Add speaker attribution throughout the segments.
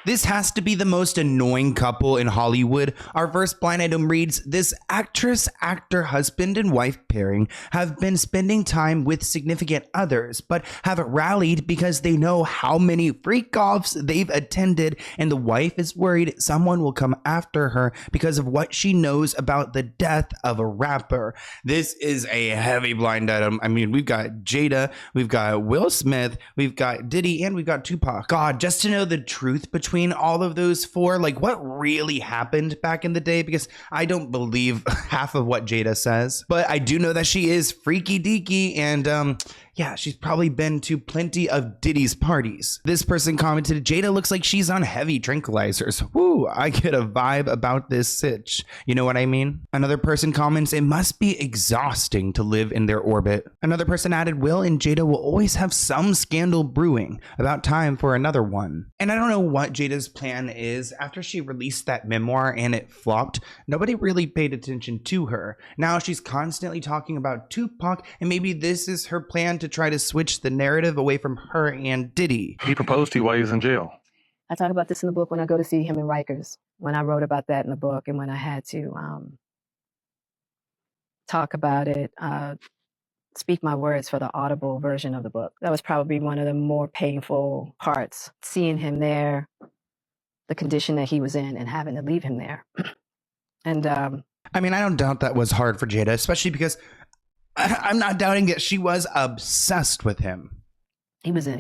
Speaker 1: This has to be the most annoying couple in Hollywood. Our first blind item reads, this actress, actor, husband and wife pairing have been spending time with significant others, but have rallied because they know how many freak-offs they've attended, and the wife is worried someone will come after her because of what she knows about the death of a rapper. This is a heavy blind item. I mean, we've got Jada, we've got Will Smith, we've got Diddy, and we've got Tupac. God, just to know the truth between all of those four, like what really happened back in the day, because I don't believe half of what Jada says, but I do know that she is freaky deaky, and yeah, she's probably been to plenty of Diddy's parties. This person commented, Jada looks like she's on heavy tranquilizers. Woo, I get a vibe about this sitch. You know what I mean? Another person comments, it must be exhausting to live in their orbit. Another person added, Will and Jada will always have some scandal brewing. About time for another one. And I don't know what Jada's plan is. After she released that memoir and it flopped, nobody really paid attention to her. Now she's constantly talking about Tupac, and maybe this is her plan to try to switch the narrative away from her and Diddy.
Speaker 2: He proposed to you while he was in jail.
Speaker 3: I talk about this in the book when I go to see him in Rikers, when I wrote about that in the book, and when I had to talk about it, speak my words for the audible version of the book. That was probably one of the more painful parts, seeing him there, the condition that he was in, and having to leave him there. And
Speaker 1: I mean, I don't doubt that was hard for Jada, especially because I'm not doubting that she was obsessed with him.
Speaker 3: He was in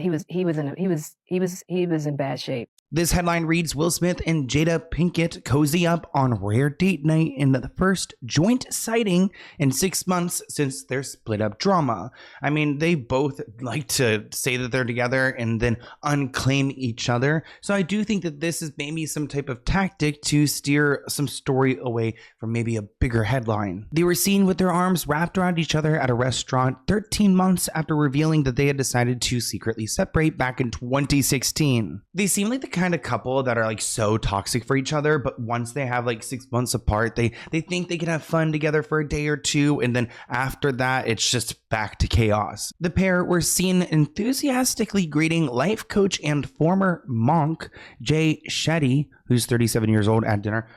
Speaker 3: bad shape.
Speaker 1: This headline reads, Will Smith and Jada Pinkett cozy up on rare date night in the first joint sighting in 6 months since their split up drama. I mean, they both like to say that they're together and then unclaim each other. So I do think that this is maybe some type of tactic to steer some story away from maybe a bigger headline. They were seen with their arms wrapped around each other at a restaurant 13 months after revealing that they had decided to secretly separate back in 2016. They seem like the kind of couple that are like so toxic for each other, but once they have like 6 months apart, they think they can have fun together for a day or two, and then after that it's just back to chaos. The pair were seen enthusiastically greeting life coach and former monk Jay Shetty, who's 37 years old, at dinner.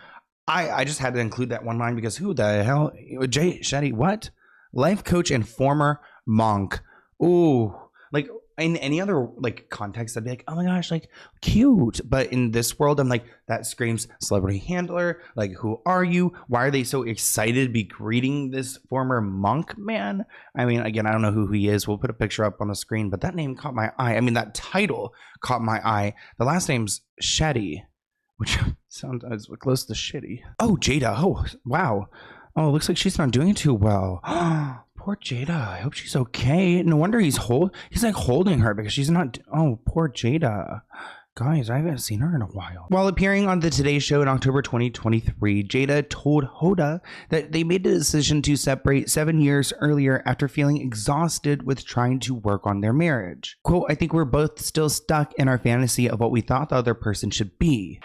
Speaker 1: I just had to include that one line because who the hell, Jay Shetty, what? Life coach and former monk. Ooh, like in any other like context, I'd be like, oh my gosh, like cute. But in this world, I'm like, that screams celebrity handler. Like, who are you? Why are they so excited to be greeting this former monk man? I mean, again, I don't know who he is. We'll put a picture up on the screen, but that name caught my eye. I mean, that title caught my eye. The last name's Shetty, which sounds close to shitty. Oh, Jada. Oh, wow. Oh, it looks like she's not doing too well. Poor Jada. I hope she's okay. No wonder he's like holding her because she's not. Oh, poor Jada. Guys, I haven't seen her in a while. While appearing on the Today Show in October 2023, Jada told Hoda that they made the decision to separate 7 years earlier after feeling exhausted with trying to work on their marriage. Quote, I think we're both still stuck in our fantasy of what we thought the other person should be.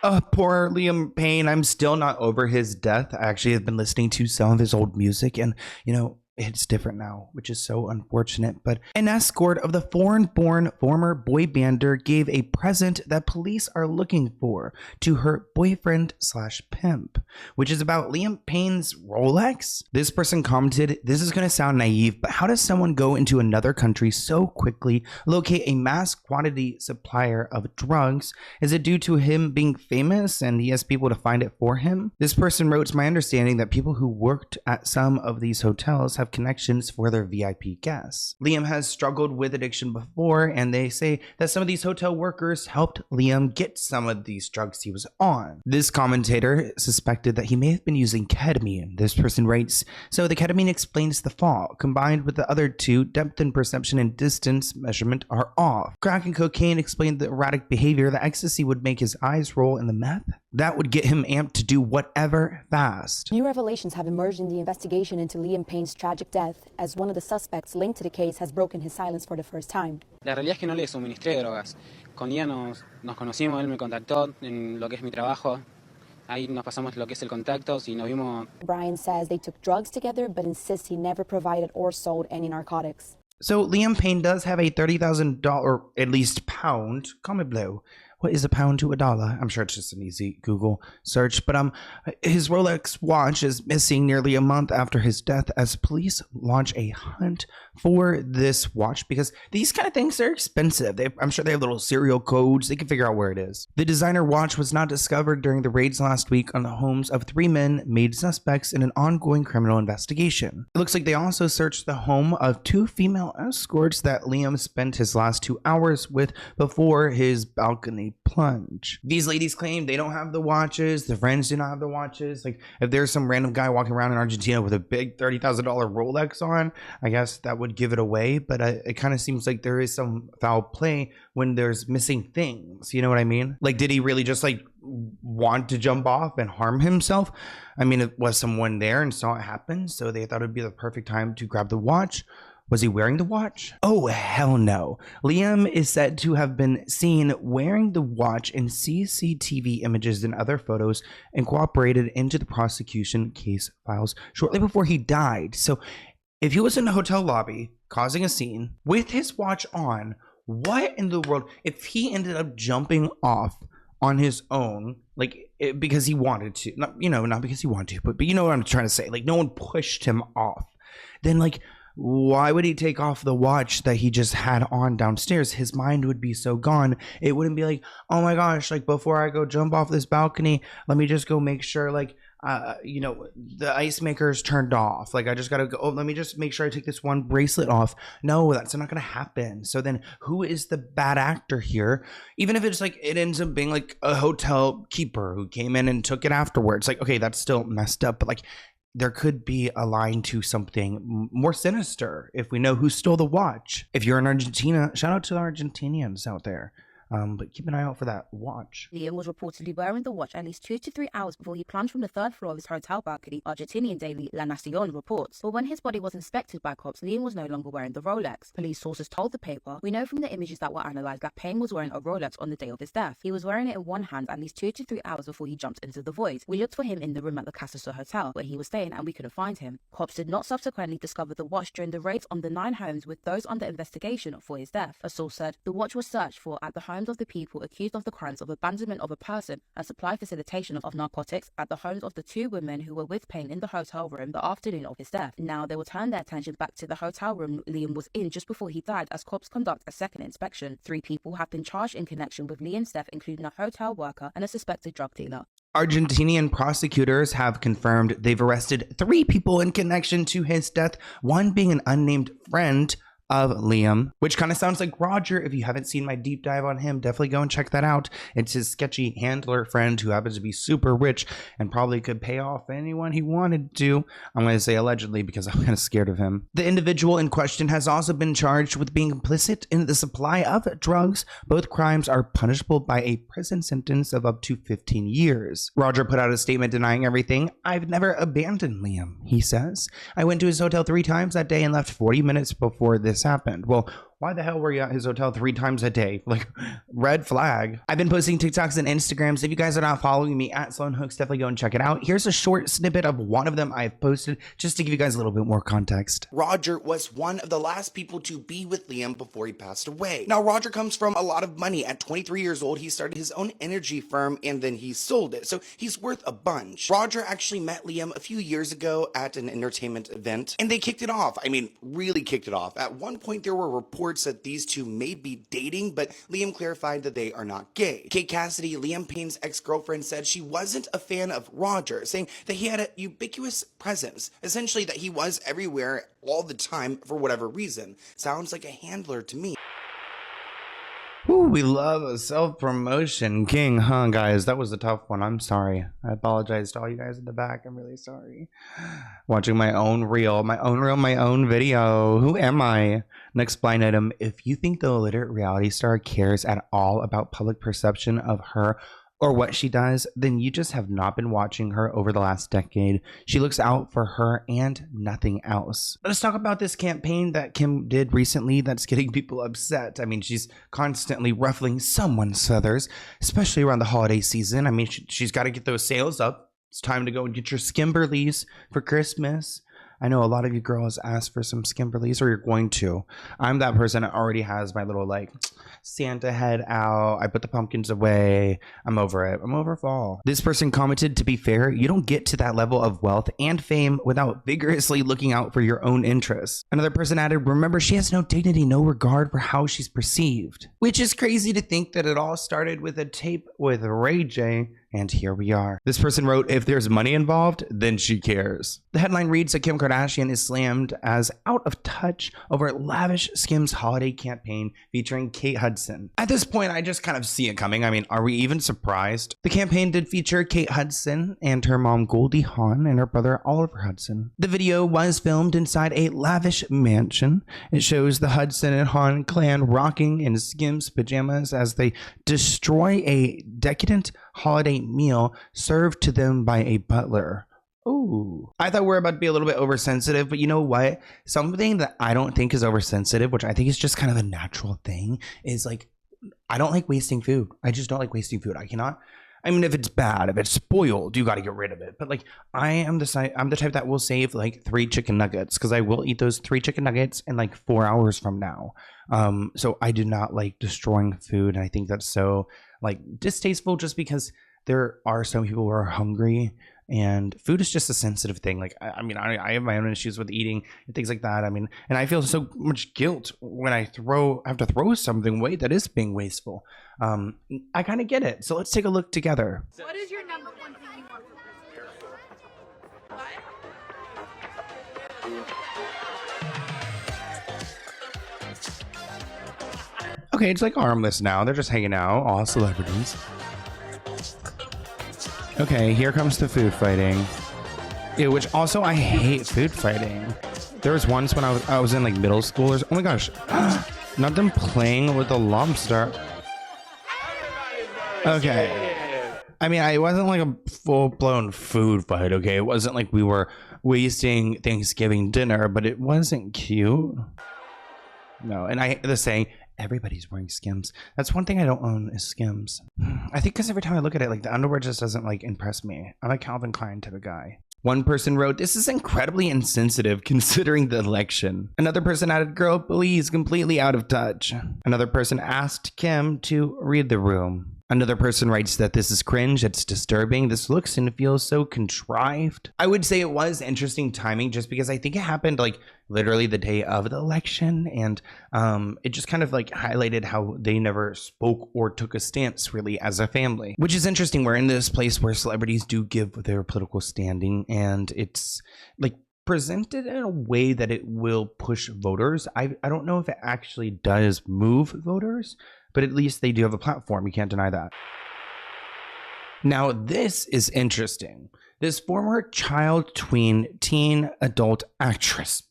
Speaker 1: Oh, poor Liam Payne. I'm still not over his death. I actually have been listening to some of his old music, and, you know, it's different now, which is so unfortunate. But an escort of the foreign-born former boy bander gave a present that police are looking for to her boyfriend/pimp, which is about Liam Payne's Rolex. This person commented, this is going to sound naive, but how does someone go into another country so quickly, locate a mass quantity supplier of drugs? Is it due to him being famous and he has people to find it for him? This person wrote, it's my understanding that people who worked at some of these hotels have connections for their VIP guests. Liam has struggled with addiction before, and they say that some of these hotel workers helped Liam get some of these drugs he was on. This commentator suspected that he may have been using ketamine. This person writes, so the ketamine explains the fall. Combined with the other two, depth and perception and distance measurement are off. Crack and cocaine explained the erratic behavior. The ecstasy would make his eyes roll, and the meth, that would get him amped to do whatever fast.
Speaker 4: New revelations have emerged in the investigation into Liam Payne's tragic death, as one of the suspects linked to the case has broken his silence for the first time.
Speaker 5: La realidad es que no le suministré drogas. Con ella nos conocimos, él me contactó en lo que es mi trabajo. Ahí nos pasamos lo que es el contacto y nos vimos.
Speaker 4: Brian says they took drugs together, but insists he never provided or sold any narcotics.
Speaker 1: So Liam Payne does have a $30,000, or at least pound, comment below. What is a pound to a dollar? I'm sure it's just an easy Google search. But his Rolex watch is missing nearly a month after his death as police launch a hunt for this watch because these kind of things are expensive. I'm sure they have little serial codes. They can figure out where it is. The designer watch was not discovered during the raids last week on the homes of 3 men made suspects in an ongoing criminal investigation. It looks like they also searched the home of 2 female escorts that Liam spent his last 2 hours with before his balcony plunge. These ladies claim they don't have the watches. The friends do not have the watches. Like, if there's some random guy walking around in Argentina with a big $30,000 Rolex on, I guess that would give it away. But it kind of seems like there is some foul play when there's missing things. You know what I mean? Like, did he really just like want to jump off and harm himself? I mean, it was someone there and saw it happen, so they thought it'd be the perfect time to grab the watch. Was he wearing the watch? Oh, hell no. Liam is said to have been seen wearing the watch in CCTV images and other photos incorporated into the prosecution case files shortly before he died. So if he was in a hotel lobby causing a scene with his watch on, what in the world, if he ended up jumping off on his own, like because he wanted to, not because he wanted to, but you know what I'm trying to say, like no one pushed him off, then like, why would he take off the watch that he just had on downstairs? His mind would be so gone. It wouldn't be like, oh my gosh, like before I go jump off this balcony, let me just go make sure like, the ice maker's turned off. Like I just gotta go, let me just make sure I take this one bracelet off. No, that's not gonna happen. So then who is the bad actor here? Even if it's like, it ends up being like a hotel keeper who came in and took it afterwards. Like, okay, that's still messed up, but like, there could be a line to something more sinister if we know who stole the watch. If you're in Argentina, shout out to the Argentinians out there. But keep an eye out for that watch.
Speaker 2: Liam was reportedly wearing the watch at least 2 to 3 hours before he plunged from the 3rd floor of his hotel balcony, Argentinian daily La Nación reports. But when his body was inspected by cops, Liam was no longer wearing the Rolex. Police sources told the paper, "We know from the images that were analysed that Payne was wearing a Rolex on the day of his death. He was wearing it in one hand at least 2 to 3 hours before he jumped into the void. We looked for him in the room at the Casa Sur Hotel, where he was staying, and we couldn't find him." Cops did not subsequently discover the watch during the raids on the 9 homes with those under investigation for his death. A source said, "The watch was searched for at the homes of the people accused of the crimes of abandonment of a person and supply facilitation of narcotics at the homes of the 2 women who were with Payne in the hotel room the afternoon of his death. Now they will turn their attention back to the hotel room Liam was in just before he died as cops conduct a second inspection. 3 people have been charged in connection with Liam's death, including a hotel worker and a suspected drug dealer."
Speaker 1: Argentinian prosecutors have confirmed they've arrested 3 people in connection to his death, one being an unnamed friend of Liam, which kind of sounds like Roger. If you haven't seen my deep dive on him, definitely go and check that out. It's his sketchy handler friend who happens to be super rich and probably could pay off anyone he wanted to. I'm going to say allegedly because I'm kind of scared of him. The individual in question has also been charged with being complicit in the supply of drugs. Both crimes are punishable by a prison sentence of up to 15 years. Roger put out a statement denying everything. "I've never abandoned Liam," he says. "I went to his hotel 3 times that day and left 40 minutes before this happened." Well, why the hell were you at his hotel 3 times a day? Like, red flag. I've been posting TikToks and Instagrams. If you guys are not following me at Sloan Hooks, definitely go and check it out. Here's a short snippet of one of them I've posted just to give you guys a little bit more context. Roger was one of the last people to be with Liam before he passed away. Now, Roger comes from a lot of money. At 23 years old, he started his own energy firm and then he sold it. So he's worth a bunch. Roger actually met Liam a few years ago at an entertainment event and they kicked it off. I mean, really kicked it off. At one point, there were reports that these 2 may be dating, but Liam clarified that they are not gay. Kate Cassidy, Liam Payne's ex-girlfriend, said she wasn't a fan of Roger, saying that he had a ubiquitous presence, essentially that he was everywhere all the time for whatever reason. Sounds like a handler to me. Ooh, we love a self-promotion king, huh, guys? That was a tough one. I'm sorry. I apologize to all you guys in the back. I'm really sorry. Watching my own reel, my own video. Who am I? Next blind item. If you think the illiterate reality star cares at all about public perception of her or what she does, then you just have not been watching her over the last decade. She looks out for her and nothing else. Let's talk about this campaign that Kim did recently that's getting people upset. I mean, she's constantly ruffling someone's feathers, especially around the holiday season. I mean, she's got to get those sales up. It's time to go and get your Skimberleys for Christmas. I know a lot of you girls ask for some skin release, or you're going to. I'm that person that already has my little like Santa head out. I put the pumpkins away. I'm over it. I'm over fall. This person commented, to be fair, you don't get to that level of wealth and fame without vigorously looking out for your own interests. Another person added, remember, she has no dignity, no regard for how she's perceived. Which is crazy to think that it all started with a tape with Ray J. And here we are. This person wrote, if there's money involved, then she cares. The headline reads that Kim Kardashian is slammed as out of touch over lavish Skims holiday campaign featuring Kate Hudson. At this point, I just kind of see it coming. I mean, are we even surprised? The campaign did feature Kate Hudson and her mom Goldie Hawn and her brother Oliver Hudson. The video was filmed inside a lavish mansion. It shows the Hudson and Hawn clan rocking in Skims pajamas as they destroy a decadent holiday meal served to them by a butler. Ooh. I thought we were about to be a little bit oversensitive, but you know what? Something that I don't think is oversensitive, which I think is just kind of a natural thing, is like, I don't like wasting food. I just don't like wasting food. I cannot. I mean, if it's bad, if it's spoiled, you got to get rid of it. But like, I'm the type that will save like 3 chicken nuggets, because I will eat those 3 chicken nuggets in like 4 hours from now. So I do not like destroying food. And I think that's so like distasteful, just because there are some people who are hungry, and food is just a sensitive thing. Like, I mean, I have my own issues with eating and things like that. I mean, and I feel so much guilt when I have to throw something away that is being wasteful. I kind of get it. So let's take a look together.
Speaker 6: What is your number one thing you want from Christmas?
Speaker 1: Okay, it's like armless now. They're just hanging out, all celebrities. Okay, here comes the food fighting. Ew, which also, I hate food fighting. There was once when I was in like middle school or oh my gosh, not them playing with the lobster. Okay. I mean, it wasn't like a full-blown food fight, okay? It wasn't like we were wasting Thanksgiving dinner, but it wasn't cute. No, and I hate the saying, everybody's wearing Skims. That's one thing I don't own is Skims. I think because every time I look at it, like the underwear just doesn't like impress me. I'm a Calvin Klein type of guy. One person wrote, this is incredibly insensitive considering the election. Another person added, girl, please, completely out of touch. Another person asked Kim to read the room. Another person writes that this is cringe, it's disturbing, this looks and feels so contrived. I would say it was interesting timing just because I think it happened like literally the day of the election, and it just kind of like highlighted how they never spoke or took a stance really as a family. Which is interesting, we're in this place where celebrities do give their political standing, and it's like presented in a way that it will push voters. I don't know if it actually does move voters, but at least they do have a platform. You can't deny that. Now, this is interesting. This former child, tween, teen, adult actress,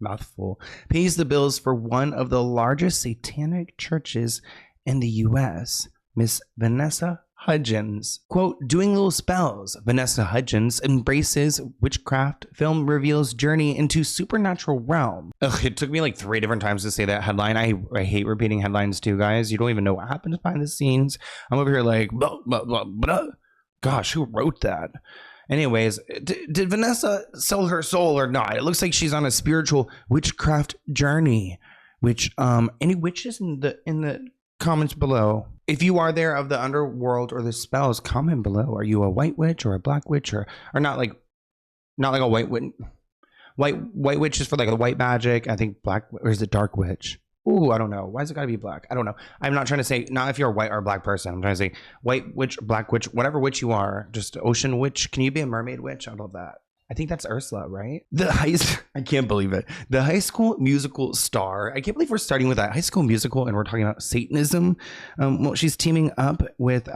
Speaker 1: mouthful, pays the bills for one of the largest satanic churches in the U.S., Miss Vanessa Hudgens. Quote, doing little spells. Vanessa Hudgens embraces witchcraft. Film reveals journey into supernatural realm. Ugh, it took me like 3 different times to say that headline. I hate repeating headlines too, guys. You don't even know what happens behind the scenes. I'm over here like, blah, blah, blah, blah. Gosh, who wrote that? Anyways, did Vanessa sell her soul or not? It looks like she's on a spiritual witchcraft journey. Which, any witches in the comments below? If you are there of the underworld or the spells, comment below. Are you a white witch or a black witch, or not like a white witch? White witch is for like a white magic. I think black, or is it dark witch? Ooh, I don't know. Why is it gotta be black? I don't know. I'm not trying to say not if you're a white or a black person. I'm trying to say white witch, black witch, whatever witch you are. Just ocean witch. Can you be a mermaid witch? I love that. I think that's Ursula, right? I can't believe it. The High School Musical star. I can't believe we're starting with that High School Musical and we're talking about Satanism. Well, she's teaming up with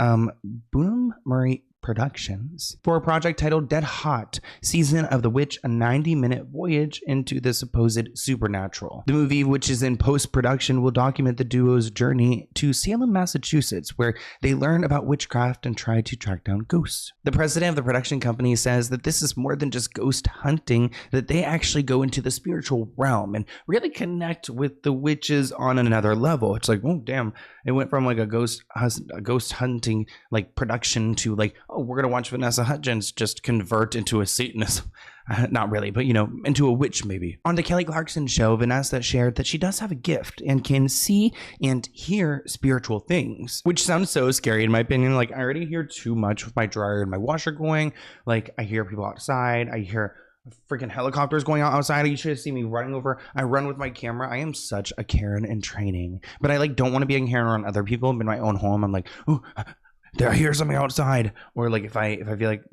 Speaker 1: Boom Murray Productions for a project titled Dead Hot, Season of the Witch, a 90-minute voyage into the supposed supernatural. The movie, which is in post-production, will document the duo's journey to Salem, Massachusetts, where they learn about witchcraft and try to track down ghosts. The president of the production company says that this is more than just ghost hunting, that they actually go into the spiritual realm and really connect with the witches on another level. It's like, oh damn, it went from like a ghost hunting like production to like oh, we're going to watch Vanessa Hudgens just convert into a Satanist. Not really, but, into a witch maybe. On the Kelly Clarkson show, Vanessa shared that she does have a gift and can see and hear spiritual things, which sounds so scary in my opinion. Like, I already hear too much with my dryer and my washer going. Like, I hear people outside. I hear freaking helicopters going out outside. You should have seen me running over. I run with my camera. I am such a Karen in training, but I don't want to be a Karen around other people. In my own home, I'm like, oh, I hear something outside. Or like if I feel like,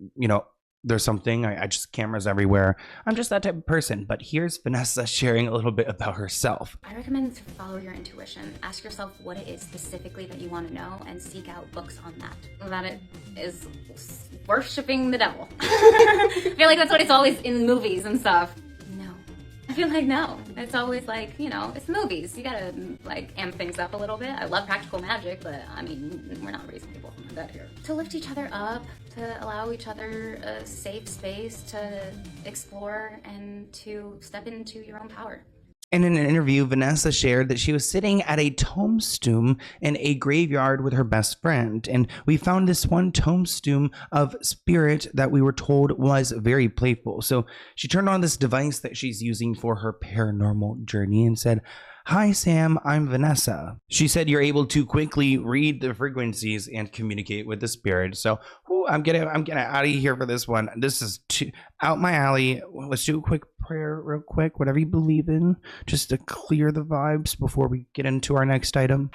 Speaker 1: there's something, I just cameras everywhere. I'm just that type of person. But here's Vanessa sharing a little bit about herself.
Speaker 7: I recommend to follow your intuition. Ask yourself what it is specifically that you want to know and seek out books on that. That it is worshiping the devil. I feel like that's what it's always in movies and stuff. No. I feel like no. It's always like, it's movies. You gotta amp things up a little bit. I love practical magic, but I mean, we're not raising people from the dead here. To lift each other up, to allow each other a safe space to explore and to step into your own power.
Speaker 1: In an interview, Vanessa shared that she was sitting at a tombstone in a graveyard with her best friend, and we found this one tombstone of spirit that we were told was very playful. So she turned on this device that she's using for her paranormal journey and said, "Hi, Sam, I'm Vanessa." She said you're able to quickly read the frequencies and communicate with the spirit. So I'm getting out of here for this one. This is out my alley. Let's do a quick prayer real quick, whatever you believe in, just to clear the vibes before we get into our next item.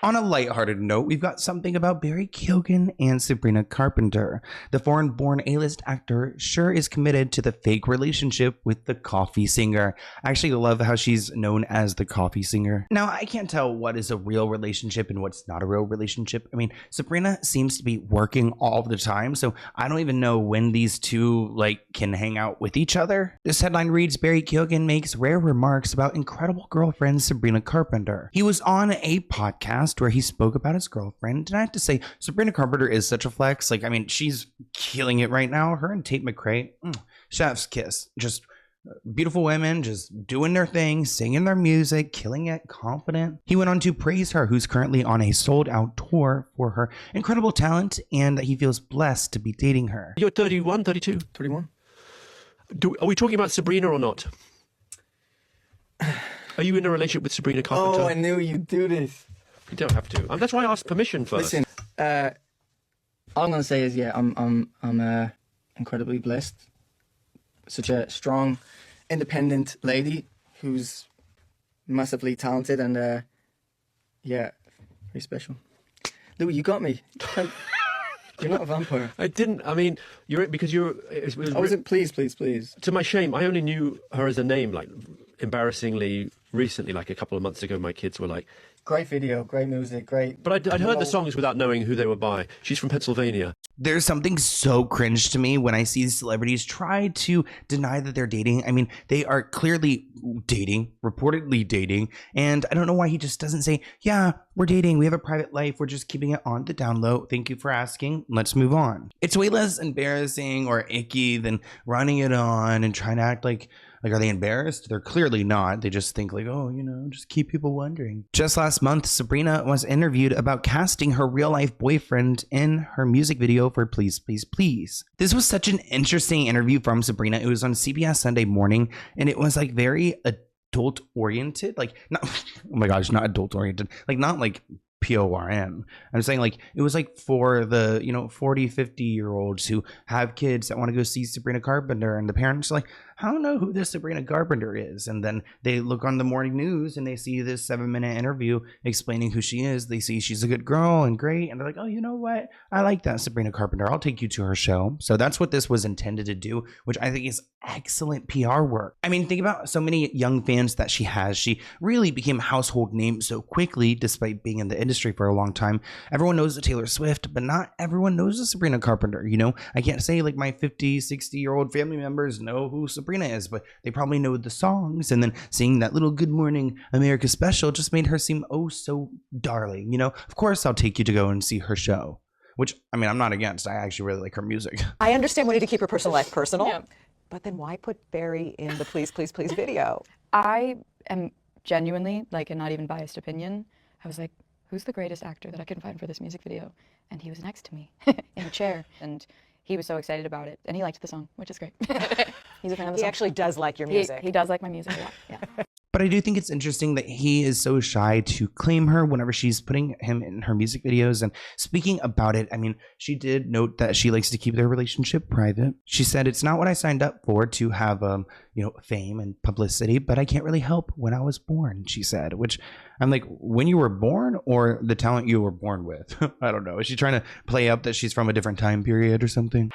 Speaker 1: On a lighthearted note, we've got something about Barry Keoghan and Sabrina Carpenter. The foreign-born A-list actor sure is committed to the fake relationship with the coffee singer. I actually love how she's known as the coffee singer. Now, I can't tell what is a real relationship and what's not a real relationship. I mean, Sabrina seems to be working all the time, so I don't even know when these two, can hang out with each other. This headline reads, Barry Keoghan makes rare remarks about incredible girlfriend Sabrina Carpenter. He was on a podcast where he spoke about his girlfriend, and I have to say, Sabrina Carpenter is such a flex. She's killing it right now. Her and Tate McRae, chef's kiss. Just beautiful women, just doing their thing, singing their music, killing it, confident. He went on to praise her, who's currently on a sold-out tour, for her incredible talent, and that he feels blessed to be dating her.
Speaker 8: You're 31, 32?
Speaker 9: 31.
Speaker 8: Are we talking about Sabrina or not? Are you in a relationship with Sabrina Carpenter?
Speaker 9: Oh, I knew you'd do this.
Speaker 8: You don't have to. That's why I asked permission first.
Speaker 9: Listen, all I'm gonna say is, yeah, I'm incredibly blessed. Such a strong, independent lady who's massively talented and, yeah, very special. Louis, you got me. You're not a vampire.
Speaker 8: I didn't. I mean, because you're.
Speaker 9: I wasn't. Please.
Speaker 8: To my shame, I only knew her as a name, embarrassingly recently, a couple of months ago. My kids were like,
Speaker 9: great video, great music, great.
Speaker 8: But I'd heard the songs without knowing who they were by. She's from Pennsylvania.
Speaker 1: There's something so cringe to me when I see celebrities try to deny that they're dating. I mean, they are clearly dating, reportedly dating, and I don't know why he just doesn't say, yeah, we're dating, we have a private life, we're just keeping it on the down low. Thank you for asking. Let's move on. It's way less embarrassing or icky than running it on and trying to act like are they embarrassed? They're clearly not. They just think just keep people wondering. Just last month, Sabrina was interviewed about casting her real life boyfriend in her music video for Please, Please, Please. This was such an interesting interview from Sabrina. It was on CBS Sunday Morning, and it was very adult oriented. Not, oh my gosh, not adult oriented. Not PORN. I'm saying it was for the 40, 50-year-olds who have kids that want to go see Sabrina Carpenter, and the parents are I don't know who this Sabrina Carpenter is. And then they look on the morning news and they see this 7-minute interview explaining who she is. They see she's a good girl and great, and they're like, oh, you know what? I like that Sabrina Carpenter. I'll take you to her show. So that's what this was intended to do, which I think is excellent PR work. I mean, think about so many young fans that she has. She really became a household name so quickly, despite being in the industry for a long time. Everyone knows the Taylor Swift, but not everyone knows the Sabrina Carpenter. I can't say my 50, 60-year-old family members know who Sabrina is, but they probably know the songs. And then seeing that little Good Morning America special just made her seem oh so darling. Of course I'll take you to go and see her show, which I mean, I'm not against. I actually really like her music.
Speaker 10: I understand we need to keep her personal life personal, yeah. But then why put Barry in the Please, Please, Please video?
Speaker 11: I am genuinely, and not even biased opinion, I was like, who's the greatest actor that I can find for this music video? And he was next to me in a chair, and he was so excited about it, and he liked the song, which is great. He's a fan of the song.
Speaker 10: He actually does like your music.
Speaker 11: He does like my music a lot, yeah.
Speaker 1: But I do think it's interesting that he is so shy to claim her whenever she's putting him in her music videos. And speaking about it, I mean, she did note that she likes to keep their relationship private. She said, it's not what I signed up for to have, fame and publicity, but I can't really help when I was born, she said, which I'm like, when you were born or the talent you were born with? I don't know. Is she trying to play up that she's from a different time period or something?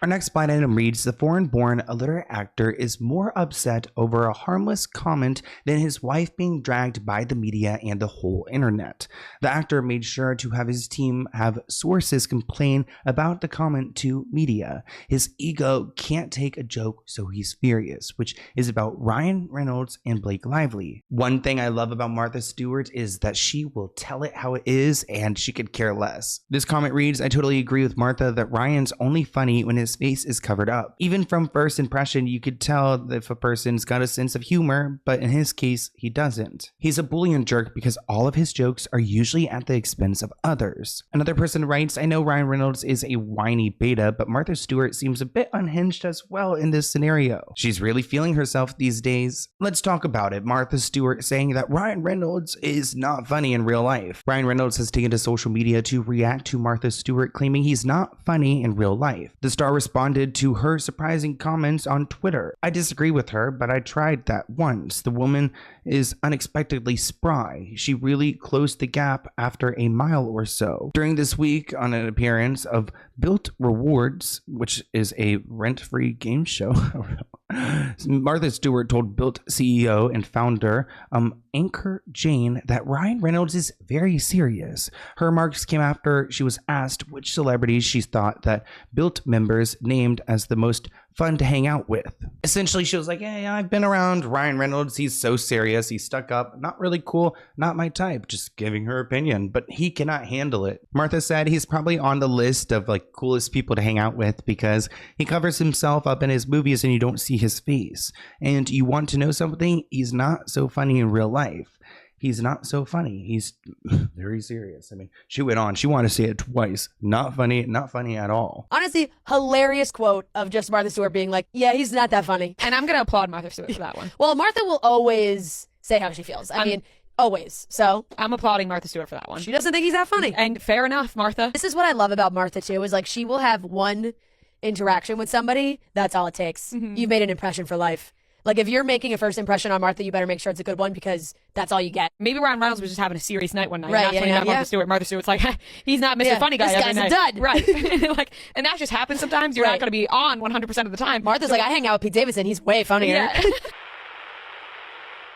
Speaker 1: Our next blind item reads, the foreign-born illiterate actor is more upset over a harmless comment than his wife being dragged by the media and the whole internet. The actor made sure to have his team have sources complain about the comment to media. His ego can't take a joke, so he's furious, which is about Ryan Reynolds and Blake Lively. One thing I love about Martha Stewart is that she will tell it how it is and she could care less. This comment reads, I totally agree with Martha that Ryan's only funny when his face is covered up. Even from first impression, you could tell if a person's got a sense of humor, but in his case, he doesn't. He's a bullying jerk because all of his jokes are usually at the expense of others. Another person writes, I know Ryan Reynolds is a whiny beta, but Martha Stewart seems a bit unhinged as well in this scenario. She's really feeling herself these days. Let's talk about it. Martha Stewart saying that Ryan Reynolds is not funny in real life. Ryan Reynolds has taken to social media to react to Martha Stewart claiming he's not funny in real life. The star responded to her surprising comments on Twitter. I disagree with her, but I tried that once. The woman is unexpectedly spry. She really closed the gap after a mile or so. During this week, on an appearance of Built Rewards, which is a rent-free game show, Martha Stewart told Built CEO and founder Anchor Jane that Ryan Reynolds is very serious. Her remarks came after she was asked which celebrities she thought that Built members named as the most fun to hang out with. Essentially, she was like, hey, I've been around Ryan Reynolds. He's so serious. He's stuck up. Not really cool. Not my type. Just giving her opinion, but he cannot handle it. Martha said he's probably on the list of like coolest people to hang out with because he covers himself up in his movies and you don't see his face. And you want to know something? He's not so funny in real life. He's not so funny. He's very serious. I mean, she went on. She wanted to say it twice. Not funny. Not funny at all.
Speaker 12: Honestly, hilarious quote of just Martha Stewart being like, yeah, he's not that funny.
Speaker 11: And I'm going to applaud Martha Stewart for that one.
Speaker 12: Well, Martha will always say how she feels. I mean, always. So
Speaker 11: I'm applauding Martha Stewart for that one.
Speaker 12: She doesn't think he's that funny.
Speaker 11: And fair enough, Martha.
Speaker 12: This is what I love about Martha, too, is like she will have one interaction with somebody. That's all it takes. You've made an impression for life. Like, if you're making a first impression on Martha, you better make sure it's a good one because that's all you get.
Speaker 11: Maybe Ryan Reynolds was just having a serious night one night.
Speaker 12: Right,
Speaker 11: Not Martha Stewart. Martha Stewart's like, he's not Mr. Funny Guy
Speaker 12: this
Speaker 11: every
Speaker 12: guy's
Speaker 11: night.
Speaker 12: a dud.
Speaker 11: Right. Like, and that just happens sometimes. You're not going to be on 100% of the time.
Speaker 12: Martha's like, I hang out with Pete Davidson. He's way funnier.
Speaker 11: Yeah.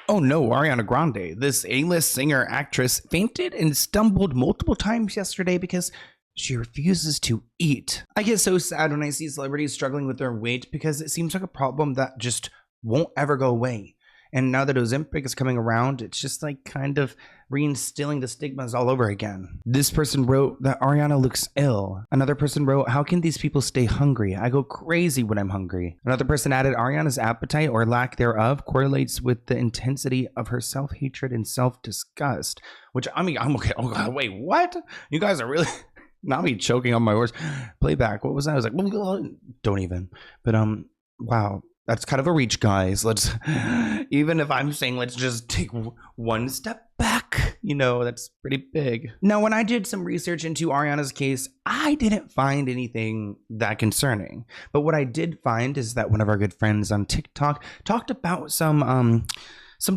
Speaker 1: Oh no, Ariana Grande, this A-list singer-actress, fainted and stumbled multiple times yesterday because she refuses to eat. I get so sad when I see celebrities struggling with their weight because it seems like a problem that just won't ever go away. And now that Ozempic is coming around, it's just like kind of reinstilling the stigmas all over again. This person wrote that Ariana looks ill. Another person wrote, how can these people stay hungry? I go crazy when I'm hungry. Another person added, Ariana's appetite or lack thereof correlates with the intensity of her self-hatred and self-disgust. Which, I mean, I'm okay. Oh God, wait, what? You guys are really... Not me choking on my words. Playback. What was that? I was like, don't even. But, wow. That's kind of a reach, guys. Let's, even if I'm saying let's just take one step back, you know, that's pretty big. Now, when I did some research into Ariana's case, I didn't find anything that concerning. But what I did find is that one of our good friends on TikTok talked about some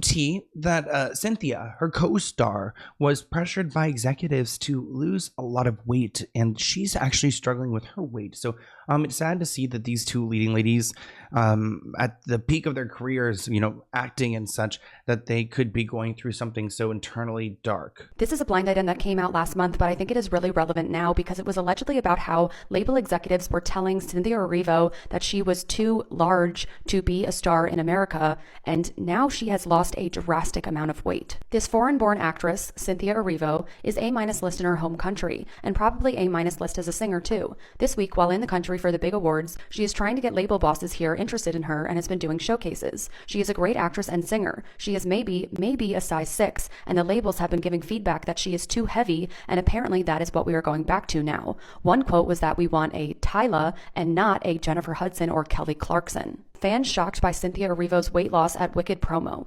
Speaker 1: tea that Cynthia, her co-star, was pressured by executives to lose a lot of weight, and she's actually struggling with her weight. So it's sad to see that these two leading ladies at the peak of their careers, you know, acting and such, that they could be going through something so internally dark.
Speaker 13: This is a blind item that came out last month, but I think it is really relevant now because it was allegedly about how label executives were telling Cynthia Erivo that she was too large to be a star in America, and now she has lost lost a drastic amount of weight. This foreign-born actress, Cynthia Erivo, is A- list in her home country, and probably A- list as a singer too. This week, while in the country for the big awards, she is trying to get label bosses here interested in her and has been doing showcases. She is a great actress and singer. She is maybe a size 6, and the labels have been giving feedback that she is too heavy, and apparently that is what we are going back to now. One quote was that we want a Tyla and not a Jennifer Hudson or Kelly Clarkson. Fans shocked by Cynthia Erivo's weight loss at Wicked promo.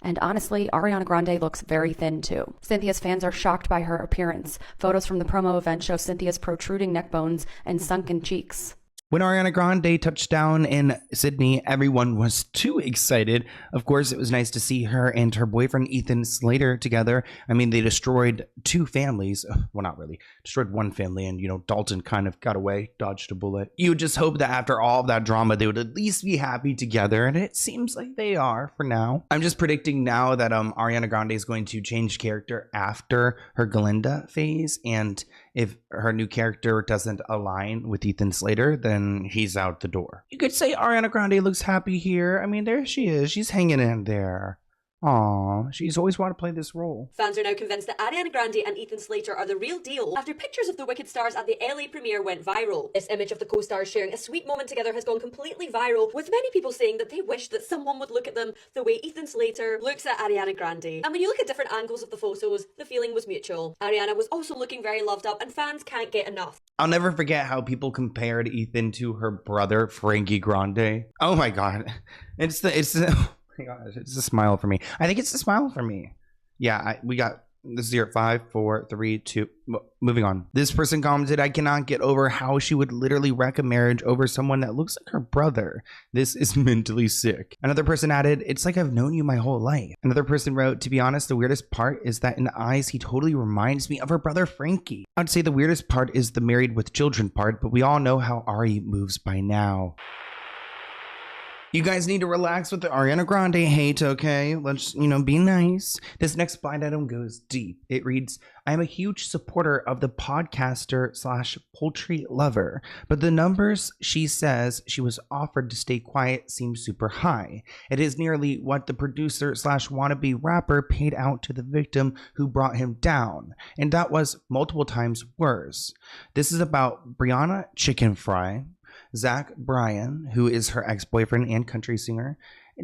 Speaker 13: And honestly, Ariana Grande looks very thin too. Cynthia's fans are shocked by her appearance. Photos from the promo event show Cynthia's protruding neck bones and sunken cheeks.
Speaker 1: When Ariana Grande touched down in Sydney, everyone was too excited. Of course, it was nice to see her and her boyfriend Ethan Slater together. I mean, they destroyed 2 families. Well, not really. Destroyed 1 family, and, Dalton kind of got away, dodged a bullet. You would just hope that after all of that drama, they would at least be happy together, and it seems like they are for now. I'm just predicting now that Ariana Grande is going to change character after her Glinda phase, and if her new character doesn't align with Ethan Slater, then he's out the door. You could say Ariana Grande looks happy here. I mean, there she is. She's hanging in there. Aww, she's always wanted to play this role.
Speaker 14: Fans are now convinced that Ariana Grande and Ethan Slater are the real deal after pictures of the Wicked stars at the LA premiere went viral. This image of the co-stars sharing a sweet moment together has gone completely viral, with many people saying that they wish that someone would look at them the way Ethan Slater looks at Ariana Grande. And when you look at different angles of the photos, the feeling was mutual. Ariana was also looking very loved up, and fans can't get enough.
Speaker 1: I'll never forget how people compared Ethan to her brother, Frankie Grande. Oh my god. It's oh my gosh, it's a smile for me. I think it's a smile for me. Yeah, we got this is here at 5, 4, 3, 2. Moving on. This person commented, I cannot get over how she would literally wreck a marriage over someone that looks like her brother. This is mentally sick. Another person added, it's like I've known you my whole life. Another person wrote, to be honest, the weirdest part is that in the eyes, he totally reminds me of her brother Frankie. I'd say the weirdest part is the married with children part, but we all know how Ari moves by now. You guys need to relax with the Ariana Grande hate, okay? Let's, be nice. This next blind item goes deep. It reads, I am a huge supporter of the podcaster / poultry lover, but the numbers she says she was offered to stay quiet seem super high. It is nearly what the producer / wannabe rapper paid out to the victim who brought him down, and that was multiple times worse. This is about Brianna Chickenfry, Zach Bryan, who is her ex-boyfriend and country singer.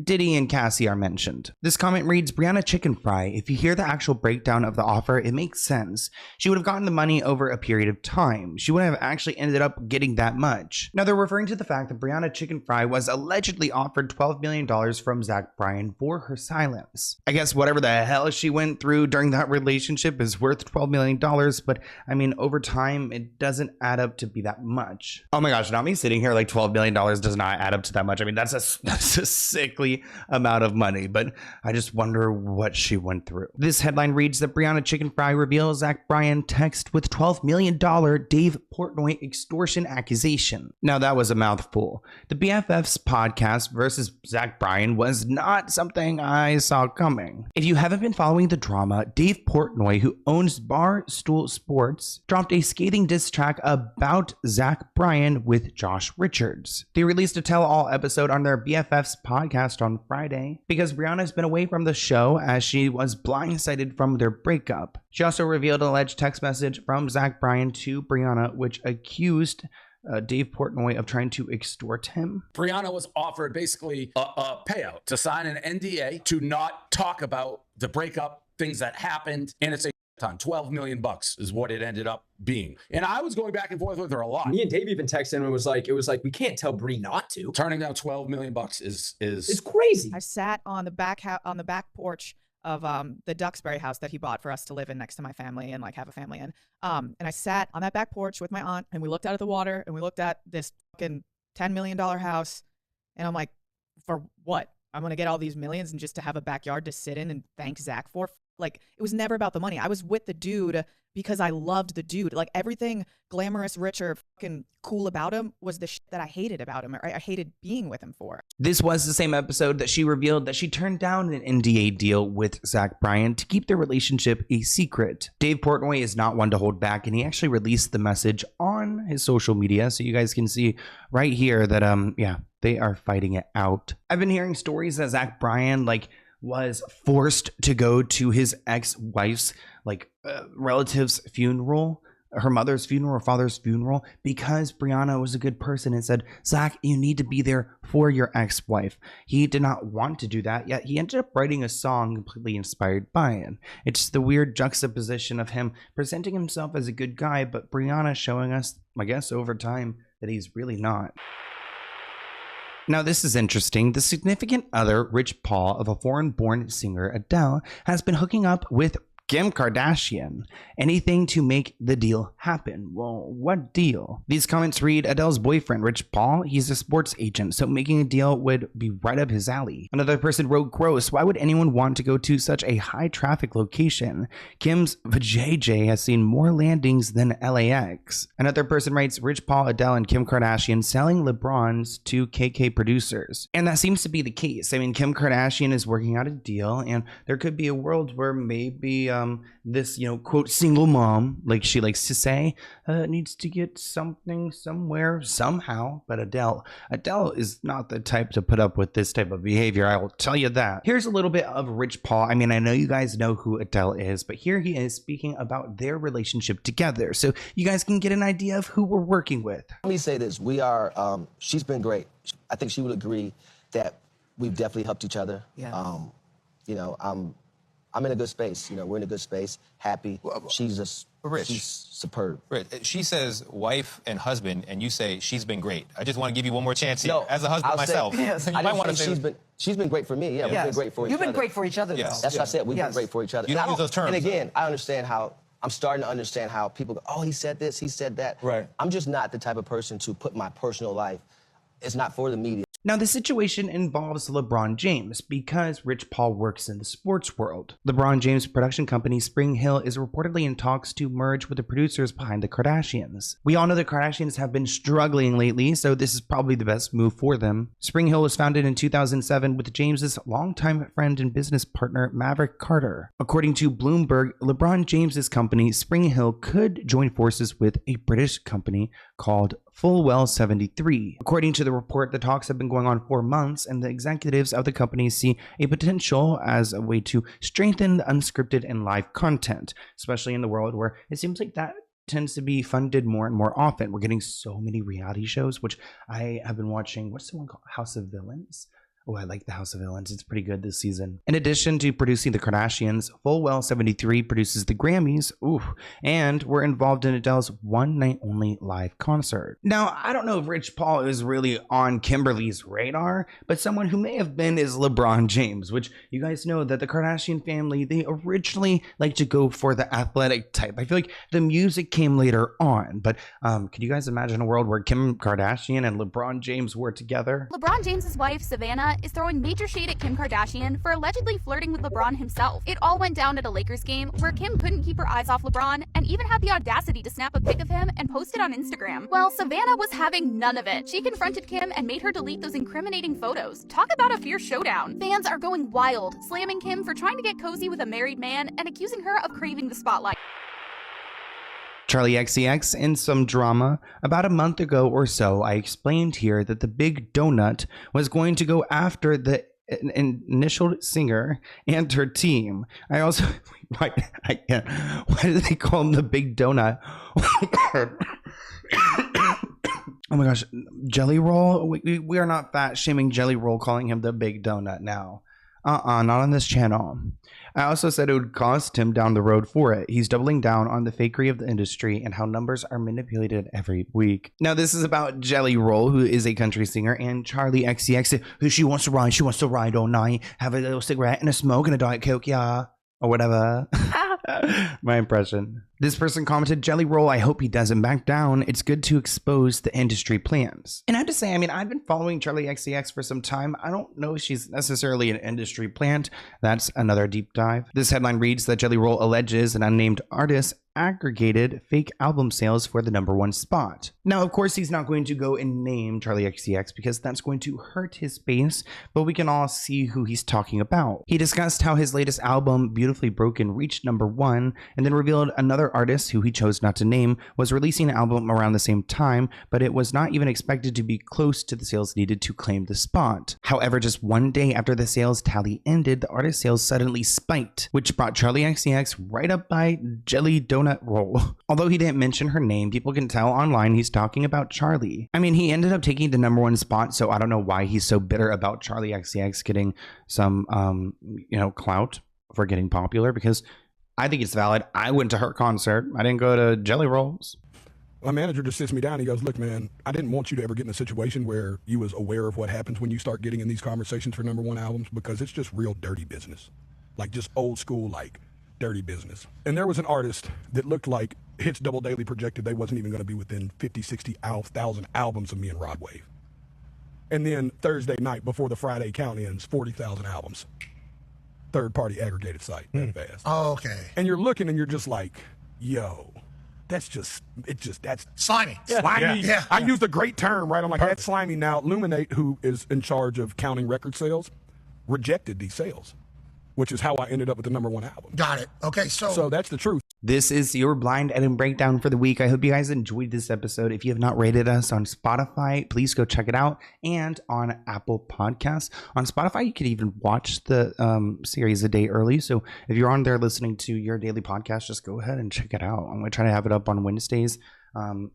Speaker 1: Diddy and Cassie are mentioned. This comment reads, Brianna Chickenfry, if you hear the actual breakdown of the offer, it makes sense. She would have gotten the money over a period of time. She wouldn't have actually ended up getting that much. Now, they're referring to the fact that Brianna Chickenfry was allegedly offered $12 million from Zach Bryan for her silence. I guess whatever the hell she went through during that relationship is worth $12 million, but I mean, over time, it doesn't add up to be that much. Oh my gosh, not me sitting here like $12 million does not add up to that much. I mean, that's a sickly amount of money, but I just wonder what she went through. This headline reads that Brianna Chickenfry reveals Zach Bryan text with $12 million Dave Portnoy extortion accusation. Now that was a mouthful. The BFFs podcast versus Zach Bryan was not something I saw coming. If you haven't been following the drama, Dave Portnoy, who owns Barstool Sports, dropped a scathing diss track about Zach Bryan with Josh Richards. They released a tell-all episode on their BFFs podcast on Friday because Brianna's been away from the show as she was blindsided from their breakup. She also revealed an alleged text message from Zach Bryan to Brianna, which accused Dave Portnoy of trying to extort him.
Speaker 15: Brianna was offered basically a payout to sign an NDA to not talk about the breakup, things that happened, and it's a ton. $12 million is what it ended up being. And I was going back and forth with her a lot.
Speaker 16: Me and Dave even texted and it was like, we can't tell Brie not to.
Speaker 15: Turning down $12 million is
Speaker 16: it's crazy.
Speaker 17: I sat on the back porch of the Duxbury house that he bought for us to live in next to my family and like have a family in. And I sat on that back porch with my aunt and we looked out at the water and we looked at this fucking $10 million house. And I'm like, for what? I'm going to get all these millions and just to have a backyard to sit in and thank Zach for? Like, it was never about the money. I was with the dude because I loved the dude. Like, everything glamorous, rich, or fucking cool about him was the shit that I hated about him, or I hated being with him for.
Speaker 1: This was the same episode that she revealed that she turned down an NDA deal with Zach Bryan to keep their relationship a secret. Dave Portnoy is not one to hold back, and he actually released the message on his social media, so you guys can see right here that, yeah, they are fighting it out. I've been hearing stories that Zach Bryan, was forced to go to his ex-wife's relative's funeral, her mother's funeral, her father's funeral, because Brianna was a good person and said, Zach, you need to be there for your ex-wife. He did not want to do that, yet he ended up writing a song completely inspired by it. It's the weird juxtaposition of him presenting himself as a good guy, but Brianna showing us, I guess over time, that he's really not. Now, this is interesting. The significant other, Rich Paul, of a foreign-born singer, Adele, has been hooking up with Kim Kardashian. Anything to make the deal happen. Well, what deal? These comments read, Adele's boyfriend, Rich Paul, he's a sports agent, so making a deal would be right up his alley. Another person wrote, gross, why would anyone want to go to such a high traffic location? Kim's JJ has seen more landings than LAX. Another person writes, Rich Paul, Adele, and Kim Kardashian selling LeBrons to KK producers. And that seems to be the case. I mean, Kim Kardashian is working out a deal, and there could be a world where maybe this, quote, single mom, like she likes to say, needs to get something somewhere, somehow. But Adele is not the type to put up with this type of behavior. I will tell you that. Here's a little bit of Rich Paul. I mean, I know you guys know who Adele is, but here he is speaking about their relationship together. So you guys can get an idea of who we're working with.
Speaker 18: Let me say this. We are, she's been great. I think she would agree that we've definitely helped each other.
Speaker 10: Yeah.
Speaker 18: I'm in a good space. We're in a good space, happy. She's superb.
Speaker 19: Rich, she says wife and husband, and you say she's been great. I just want to give you one more chance here. As a husband myself,
Speaker 18: yes.
Speaker 19: you might want to say
Speaker 18: she's been great for me. Yeah, we've been great for each other.
Speaker 10: You've been great for each other.
Speaker 19: Yes.
Speaker 18: That's what I said. We've been great for each other.
Speaker 19: You don't use those terms.
Speaker 18: And again, I understand how, I'm starting to understand how people go, oh, he said this, he said that.
Speaker 19: Right.
Speaker 18: I'm just not the type of person to put my personal life. It's not for the media.
Speaker 1: Now, the situation involves LeBron James because Rich Paul works in the sports world. LeBron James' production company Spring Hill is reportedly in talks to merge with the producers behind the Kardashians. We all know the Kardashians have been struggling lately, so this is probably the best move for them. Spring Hill was founded in 2007 with James's longtime friend and business partner Maverick Carter. According to Bloomberg, LeBron James's company Spring Hill could join forces with a British company called Fullwell 73. According to the report, the talks have been going on for months, and the executives of the company see a potential as a way to strengthen the unscripted and live content, especially in the world where it seems like that tends to be funded more and more often. We're getting so many reality shows, which I have been watching. What's the one called? House of Villains? Oh, I like the House of Villains. It's pretty good this season. In addition to producing the Kardashians, Fullwell 73 produces the Grammys, and we're involved in Adele's one night only live concert. Now, I don't know if Rich Paul is really on Kimberly's radar, but someone who may have been is LeBron James, which you guys know that the Kardashian family, they originally like to go for the athletic type. I feel like the music came later on, but could you guys imagine a world where Kim Kardashian and LeBron James were together?
Speaker 20: LeBron James's wife, Savannah, is throwing major shade at Kim Kardashian for allegedly flirting with LeBron himself. It all went down at a Lakers game where Kim couldn't keep her eyes off LeBron and even had the audacity to snap a pic of him and post it on Instagram. Well, Savannah was having none of it. She confronted Kim and made her delete those incriminating photos. Talk about a fierce showdown. Fans are going wild, slamming Kim for trying to get cozy with a married man and accusing her of craving the spotlight.
Speaker 1: Charlie XCX in some drama. About a month ago or so, I explained here that the Big Donut was going to go after the initial singer and her team. I also, why do they call him the Big Donut? Oh my gosh, Jelly Roll? We are not fat shaming Jelly Roll, calling him the Big Donut now. Not on this channel. I also said it would cost him down the road for it. He's doubling down on the fakery of the industry and how numbers are manipulated every week. Now, this is about Jelly Roll, who is a country singer, and Charlie XCX, who she wants to ride all night, have a little cigarette and a smoke and a Diet Coke, yeah, or whatever. My impression. This person commented, Jelly Roll, I hope he doesn't back down. It's good to expose the industry plans. And I have to say, I mean, I've been following Charlie XCX for some time. I don't know if she's necessarily an industry plant. That's another deep dive. This headline reads that Jelly Roll alleges an unnamed artist aggregated fake album sales for the #1 spot. Now, of course, he's not going to go and name Charlie XCX because that's going to hurt his base, but we can all see who he's talking about. He discussed how his latest album, Beautifully Broken, reached #1, and then revealed another artist, who he chose not to name, was releasing an album around the same time, but it was not even expected to be close to the sales needed to claim the spot. However, just one day after the sales tally ended, the artist's sales suddenly spiked, which brought Charlie XCX right up by Jelly Donut Roll. Although he didn't mention her name, people can tell online he's talking about Charlie. I mean, he ended up taking the #1 spot, so I don't know why he's so bitter about Charlie XCX getting some, clout for getting popular, because I think it's valid. I went to her concert. I didn't go to Jelly Rolls.
Speaker 21: My manager just sits me down. He goes, look, man, I didn't want you to ever get in a situation where you was aware of what happens when you start getting in these conversations for #1 albums, because it's just real dirty business. Like just old school, like dirty business. And there was an artist that looked like Hits Double Daily projected they wasn't even going to be within 50, 60,000 albums of me and Rod Wave. And then Thursday night before the Friday count ends, 40,000 albums. Third-party aggregated site, that fast.
Speaker 22: Oh, okay.
Speaker 21: And you're looking and you're just like, yo, that's
Speaker 22: slimy.
Speaker 21: Slimy.
Speaker 22: Yeah.
Speaker 21: I used a great term, right? I'm like, that's slimy. Now, Luminate, who is in charge of counting record sales, rejected these sales, which is how I ended up with the #1 album.
Speaker 22: Got it. Okay, so
Speaker 21: that's the truth.
Speaker 1: This is your blind item breakdown for the week. I hope you guys enjoyed this episode. If you have not rated us on Spotify, please go check it out, and on Apple Podcasts. On Spotify, you can even watch the series a day early. So if you're on there listening to your daily podcast, just go ahead and check it out. I'm going to try to have it up on Wednesdays,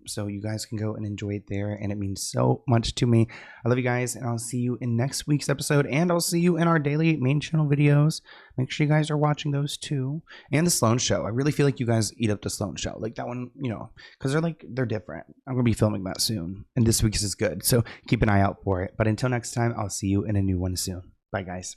Speaker 1: so you guys can go and enjoy it there, and it means so much to me. I love you guys, and I'll see you in next week's episode, and I'll see you in our daily main channel videos. Make sure you guys are watching those too, and the Sloan Show. I really feel like you guys eat up the Sloan Show, like that one, because they're different. I'm gonna be filming that soon, and this week's is good, so keep an eye out for it. But until next time, I'll see you in a new one soon. Bye, guys.